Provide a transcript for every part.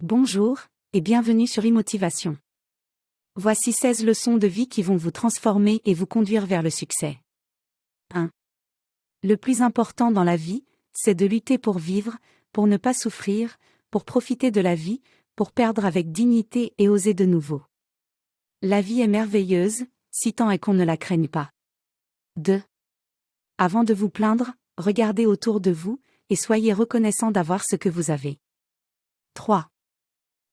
Bonjour, et bienvenue sur e-motivation. Voici 16 leçons de vie qui vont vous transformer et vous conduire vers le succès. 1. Le plus important dans la vie, c'est de lutter pour vivre, pour ne pas souffrir, pour profiter de la vie, pour perdre avec dignité et oser de nouveau. La vie est merveilleuse, si tant est qu'on ne la craigne pas. 2. Avant de vous plaindre, regardez autour de vous, et soyez reconnaissant d'avoir ce que vous avez. 3.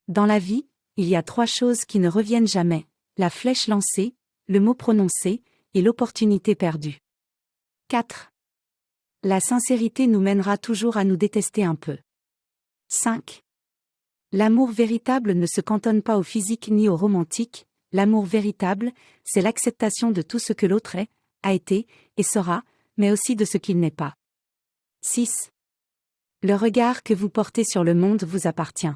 Dans la vie, il y a 3 choses qui ne reviennent jamais: la flèche lancée, le mot prononcé, et l'opportunité perdue. 4. La sincérité nous mènera toujours à nous détester un peu. 5. L'amour véritable ne se cantonne pas au physique ni au romantique. L'amour véritable, c'est l'acceptation de tout ce que l'autre est, a été, et sera, mais aussi de ce qu'il n'est pas. 6. Le regard que vous portez sur le monde vous appartient.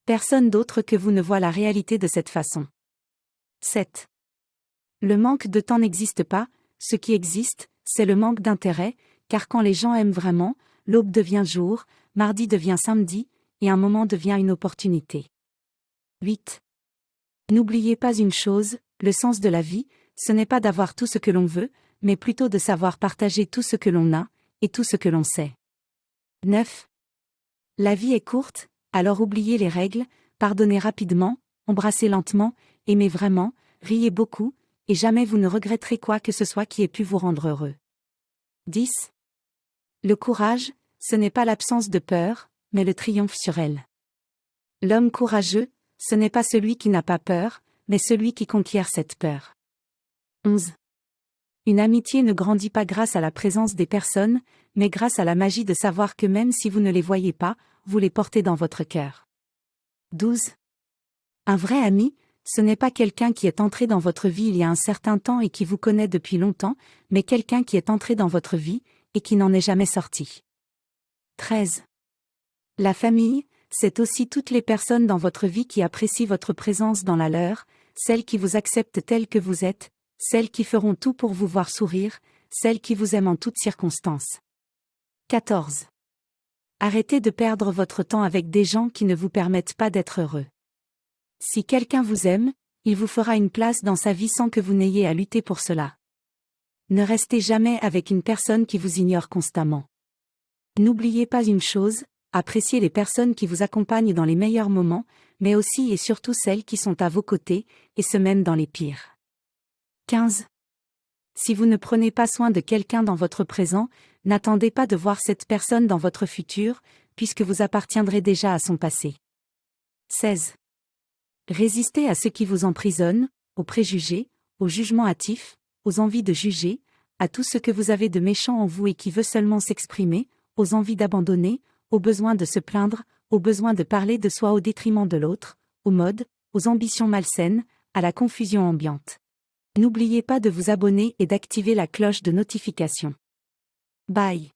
Personne d'autre que vous ne voit la réalité de cette façon. 7. Le manque de temps n'existe pas, ce qui existe, c'est le manque d'intérêt, car quand les gens aiment vraiment, l'aube devient jour, mardi devient samedi, et un moment devient une opportunité. 8. N'oubliez pas une chose, le sens de la vie, ce n'est pas d'avoir tout ce que l'on veut, mais plutôt de savoir partager tout ce que l'on a, et tout ce que l'on sait. 9. La vie est courte, alors oubliez les règles, pardonnez rapidement, embrassez lentement, aimez vraiment, riez beaucoup, et jamais vous ne regretterez quoi que ce soit qui ait pu vous rendre heureux. 10. Le courage, ce n'est pas l'absence de peur, mais le triomphe sur elle. L'homme courageux, ce n'est pas celui qui n'a pas peur, mais celui qui conquiert cette peur. 11. Une amitié ne grandit pas grâce à la présence des personnes, mais grâce à la magie de savoir que même si vous ne les voyez pas, vous les portez dans votre cœur. 12. Un vrai ami, ce n'est pas quelqu'un qui est entré dans votre vie il y a un certain temps et qui vous connaît depuis longtemps, mais quelqu'un qui est entré dans votre vie, et qui n'en est jamais sorti. 13. La famille, c'est aussi toutes les personnes dans votre vie qui apprécient votre présence dans la leur, celles qui vous acceptent telles que vous êtes, celles qui feront tout pour vous voir sourire, celles qui vous aiment en toutes circonstances. 14. Arrêtez de perdre votre temps avec des gens qui ne vous permettent pas d'être heureux. Si quelqu'un vous aime, il vous fera une place dans sa vie sans que vous n'ayez à lutter pour cela. Ne restez jamais avec une personne qui vous ignore constamment. N'oubliez pas une chose, appréciez les personnes qui vous accompagnent dans les meilleurs moments, mais aussi et surtout celles qui sont à vos côtés, et ce même dans les pires. 15. Si vous ne prenez pas soin de quelqu'un dans votre présent, n'attendez pas de voir cette personne dans votre futur, puisque vous appartiendrez déjà à son passé. 16. Résistez à ceux qui vous emprisonnent, aux préjugés, aux jugements hâtifs, aux envies de juger, à tout ce que vous avez de méchant en vous et qui veut seulement s'exprimer, aux envies d'abandonner, au besoin de se plaindre, au besoin de parler de soi au détriment de l'autre, aux modes, aux ambitions malsaines, à la confusion ambiante. N'oubliez pas de vous abonner et d'activer la cloche de notification. Bye.